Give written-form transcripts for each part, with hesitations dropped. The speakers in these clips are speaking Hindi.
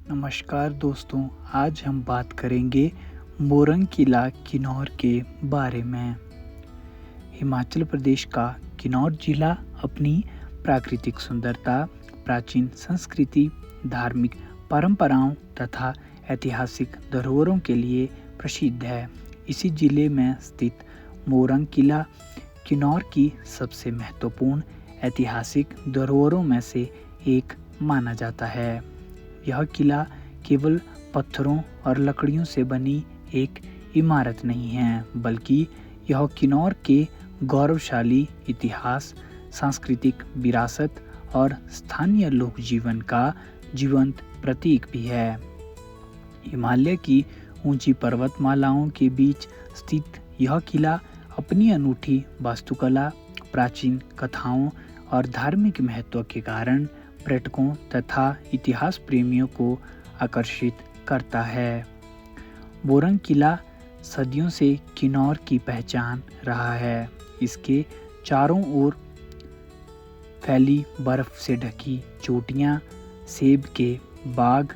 नमस्कार दोस्तों, आज हम बात करेंगे मोरंग किला किन्नौर के बारे में। हिमाचल प्रदेश का किन्नौर जिला अपनी प्राकृतिक सुंदरता, प्राचीन संस्कृति, धार्मिक परंपराओं तथा ऐतिहासिक धरोहरों के लिए प्रसिद्ध है। इसी जिले में स्थित मोरंग किला किन्नौर की सबसे महत्वपूर्ण ऐतिहासिक धरोहरों में से एक माना जाता है। यह किला केवल पत्थरों और लकड़ियों से बनी एक इमारत नहीं है, बल्कि यह किन्नौर के गौरवशाली इतिहास, सांस्कृतिक विरासत और स्थानीय लोक जीवन का जीवंत प्रतीक भी है। हिमालय की ऊंची पर्वतमालाओं के बीच स्थित यह किला अपनी अनूठी वास्तुकला, प्राचीन कथाओं और धार्मिक महत्व के कारण पर्यटकों तथा इतिहास प्रेमियों को आकर्षित करता है। मोरंग किला सदियों से किन्नौर की पहचान रहा है। इसके चारों ओर फैली बर्फ से ढकी चोटियां, सेब के बाग,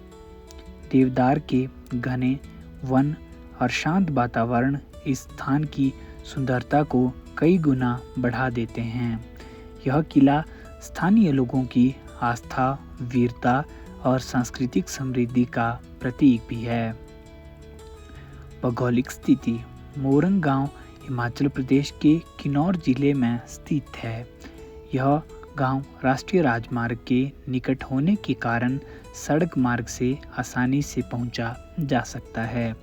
देवदार के घने वन और शांत वातावरण इस स्थान की सुंदरता को कई गुना बढ़ा देते हैं। यह किला स्थानीय लोगों की आस्था, वीरता और सांस्कृतिक समृद्धि का प्रतीक भी है। भौगोलिक स्थिति: मोरंग गांव हिमाचल प्रदेश के किन्नौर जिले में स्थित है। यह गांव राष्ट्रीय राजमार्ग के निकट होने के कारण सड़क मार्ग से आसानी से पहुंचा जा सकता है।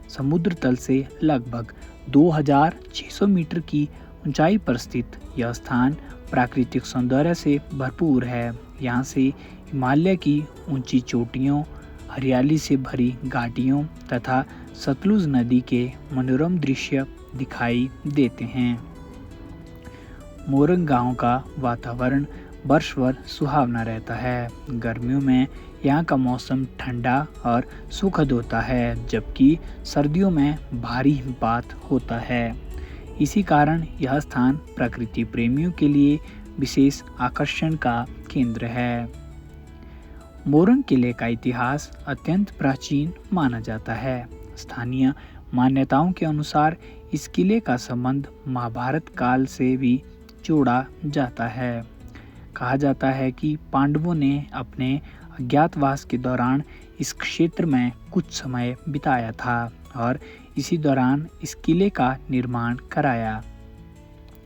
समुद्र तल से लगभग 2600 मीटर की ऊंचाई पर स्थित यह स्थान प्राकृतिक सौंदर्य से भरपूर है। यहाँ से हिमालय की ऊंची चोटियों, हरियाली से भरी घाटियों तथा सतलुज नदी के मनोरम दृश्य दिखाई देते हैं। मोरंग गांव का वातावरण वर्ष भर सुहावना रहता है। गर्मियों में यहाँ का मौसम ठंडा और सुखद होता है, जबकि सर्दियों में भारी हिमपात होता है। इसी कारण यह स्थान प्रकृति प्रेमियों के लिए विशेष आकर्षण का केंद्र है। मोरंग किले का इतिहास अत्यंत प्राचीन माना जाता है। स्थानीय मान्यताओं के अनुसार इस किले का संबंध महाभारत काल से भी जोड़ा जाता है। कहा जाता है कि पांडवों ने अपने अज्ञातवास के दौरान इस क्षेत्र में कुछ समय बिताया था और इसी दौरान इस किले का निर्माण कराया।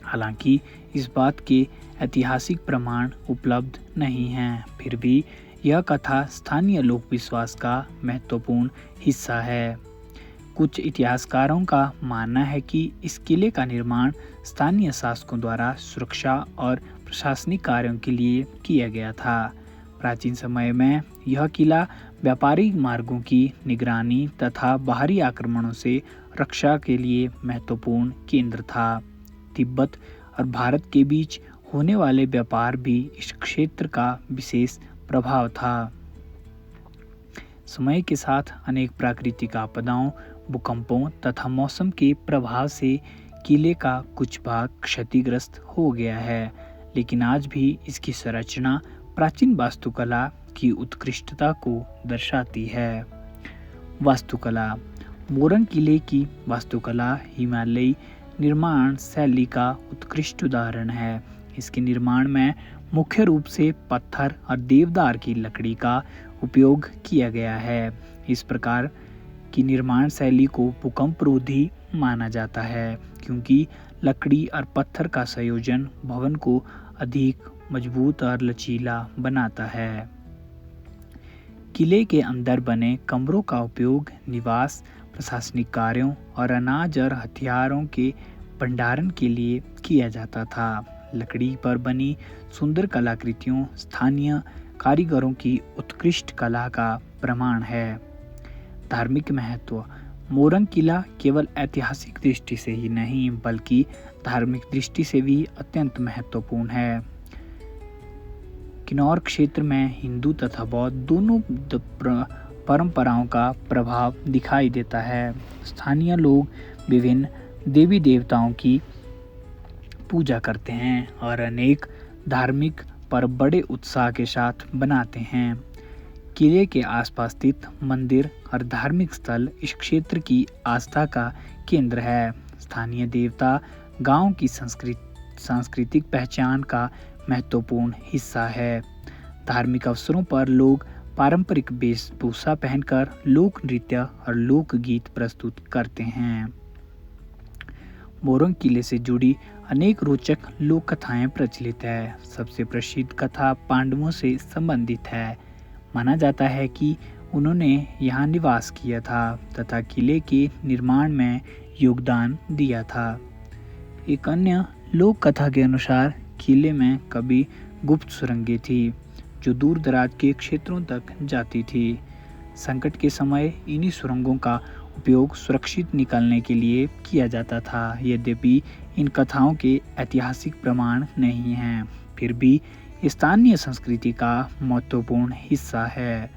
हालांकि इस बात के ऐतिहासिक प्रमाण उपलब्ध नहीं हैं, फिर भी यह कथा स्थानीय लोक विश्वास का महत्वपूर्ण हिस्सा है। कुछ इतिहासकारों का मानना है कि इस किले का निर्माण स्थानीय शासकों द्वारा सुरक्षा और प्रशासनिक कार्यों के लिए किया गया था। प्राचीन समय में यह किला व्यापारिक मार्गों की निगरानी तथा बाहरी आक्रमणों से रक्षा के लिए महत्वपूर्ण केंद्र था। तिब्बत और भारत के बीच होने वाले व्यापार भी इस क्षेत्र का विशेष प्रभाव था। समय के साथ अनेक प्राकृतिक आपदाओं, भूकंपों तथा मौसम के प्रभाव से किले का कुछ भाग क्षतिग्रस्त हो गया है, लेकिन आज भी इसकी संरचना प्राचीन वास्तुकला की उत्कृष्टता को दर्शाती है। वास्तुकला: मोरंग किले की वास्तुकला हिमालयी निर्माण शैली का उत्कृष्ट उदाहरण है। इसके निर्माण में मुख्य रूप से पत्थर और देवदार की लकड़ी का उपयोग किया गया है। इस प्रकार की निर्माण शैली को भूकंपरोधी माना जाता है, क्योंकि लकड़ी और पत्थर का संयोजन भवन को अधिक मजबूत और लचीला बनाता है। किले के अंदर बने कमरों का उपयोग निवास, प्रशासनिक कार्यों और अनाज और हथियारों के भंडारण के लिए किया जाता था। लकड़ी पर बनी सुंदर कलाकृतियों स्थानीय कारीगरों की उत्कृष्ट कला का प्रमाण है। धार्मिक महत्व: मोरंग किला केवल ऐतिहासिक दृष्टि से ही नहीं, बल्कि धार्मिक दृष्टि से भी अत्यंत महत्वपूर्ण है। किन्नौर क्षेत्र में हिंदू तथा बौद्ध दोनों परंपराओं का प्रभाव दिखाई देता है। स्थानीय लोग विभिन्न देवी देवताओं की पूजा करते हैं और अनेक धार्मिक पर्व बड़े उत्साह के साथ बनाते हैं। किले के आसपास स्थित मंदिर और धार्मिक स्थल इस क्षेत्र की आस्था का केंद्र है। स्थानीय देवता गांव की सांस्कृतिक पहचान का महत्वपूर्ण हिस्सा है। धार्मिक अवसरों पर लोग पारंपरिक वेशभूषा पहनकर लोक नृत्य और लोक गीत प्रस्तुत करते हैं। मोरंग किले से जुड़ी अनेक रोचक लोक कथाएं प्रचलित है। सबसे प्रसिद्ध कथा पांडवों से संबंधित है। माना जाता है कि उन्होंने यहाँ निवास किया था तथा किले के निर्माण में योगदान दिया था। एक अन्य लोक कथा के अनुसार किले में कभी गुप्त सुरंगें थी जो दूर दराज के क्षेत्रों तक जाती थी। संकट के समय इन्हीं सुरंगों का उपयोग सुरक्षित निकलने के लिए किया जाता था। यद्यपि इन कथाओं के ऐतिहासिक प्रमाण नहीं हैं, फिर भी स्थानीय संस्कृति का महत्वपूर्ण हिस्सा है।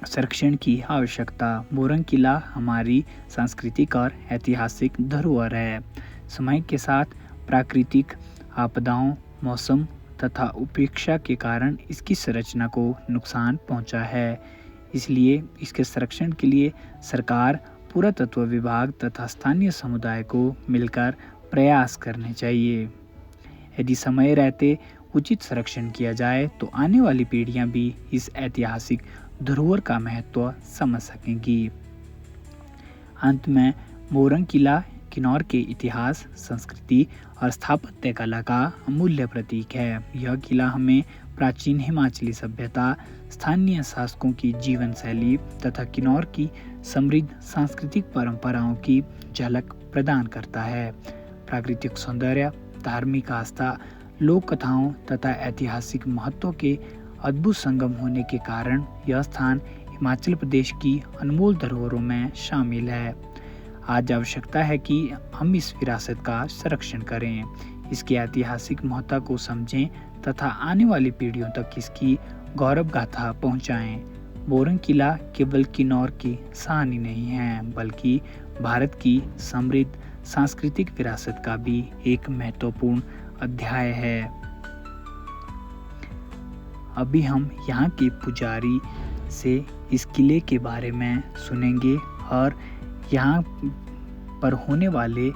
संरक्षण की आवश्यकता। मोरंग किला हमारी सांस्कृतिक और ऐतिहासिक धरोहर है। समय के साथ प्राकृतिक आपदाओं, मौसम तथा उपेक्षा के कारण इसकी संरचना को नुकसान पहुंचा है। इसलिए इसके संरक्षण के लिए सरकार, पुरातत्व विभाग तथा स्थानीय समुदाय को मिलकर प्रयास करने चाहिए। यदि समय रहते उचित संरक्षण किया जाए तो आने वाली पीढ़ियां भी इस ऐतिहासिक धरोहर का महत्व समझ सकेंगी। अंत में मोरंग किला किन्नौर के इतिहास, संस्कृति और स्थापत्य कला का अमूल्य प्रतीक है। यह किला हमें प्राचीन हिमाचली सभ्यता, स्थानीय शासकों की जीवन शैली तथा किन्नौर की समृद्ध सांस्कृतिक परंपराओं की झलक प्रदान करता है। प्राकृतिक सौंदर्य, धार्मिक आस्था, लोक कथाओं तथा ऐतिहासिक महत्व के अद्भुत संगम होने के कारण यह स्थान हिमाचल प्रदेश की अनमोल धरोहरों में शामिल है। आज आवश्यकता है कि हम इस विरासत का संरक्षण करें, इसके ऐतिहासिक महत्व को समझें तथा आने वाली पीढ़ियों तक इसकी गौरव गाथा पहुंचाएं। मोरंग किला केवल किन्नौर की कहानी नहीं है, बल्कि भारत की समृद्ध सांस्कृतिक विरासत का भी एक महत्वपूर्ण अध्याय है। अभी हम यहाँ के पुजारी से इस किले के बारे में सुनेंगे और यहाँ पर होने वाले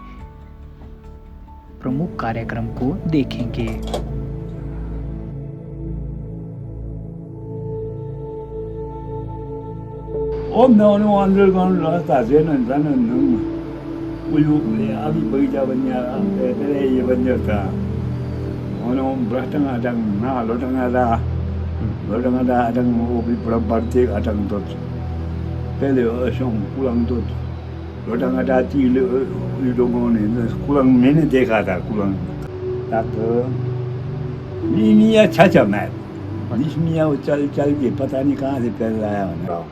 प्रमुख कार्यक्रम को देखेंगे। कुलंग मैंने देखा था। कुलंग मियाँ छाछा मैं मियाँ वो चल के पता नहीं कहाँ से पैर लाया होना।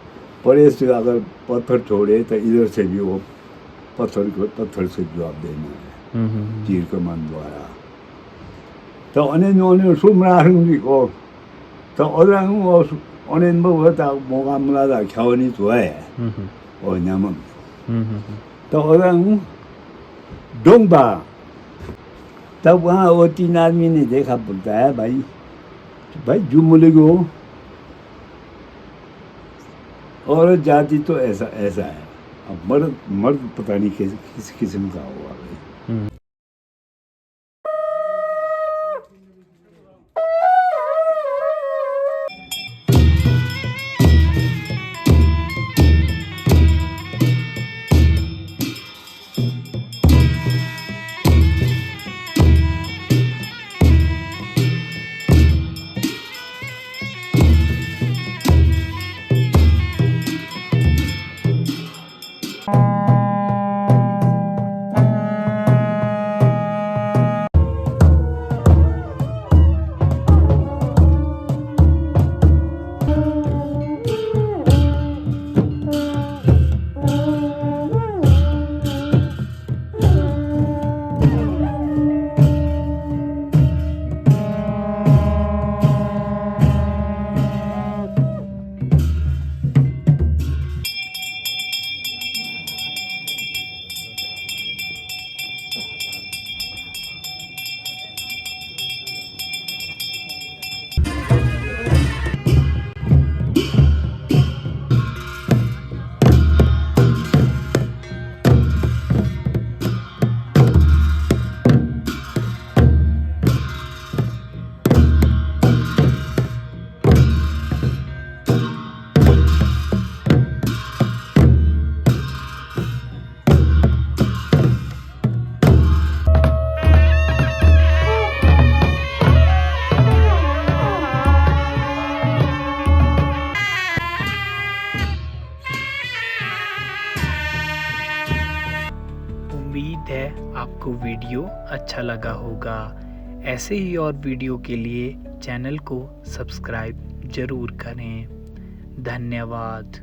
परे से अगर पत्थर छोड़े तो इधर से भी वो पत्थर से जवाब देना है तीर कमान द्वारा। तो उन्हें सुमराहंगी को तो उन्हें बहुत मौका मिला था खाने तो है और नमक तो डोंगबा। तब वहाँ वो 3 आदमी ने देखा, बोलता है भाई जो बोलेगो और जाति तो ऐसा है। अब मर्द पता नहीं किस किस्म का हुआ भाई। वीडियो अच्छा लगा होगा। ऐसे ही और वीडियो के लिए चैनल को सब्सक्राइब ज़रूर करें। धन्यवाद।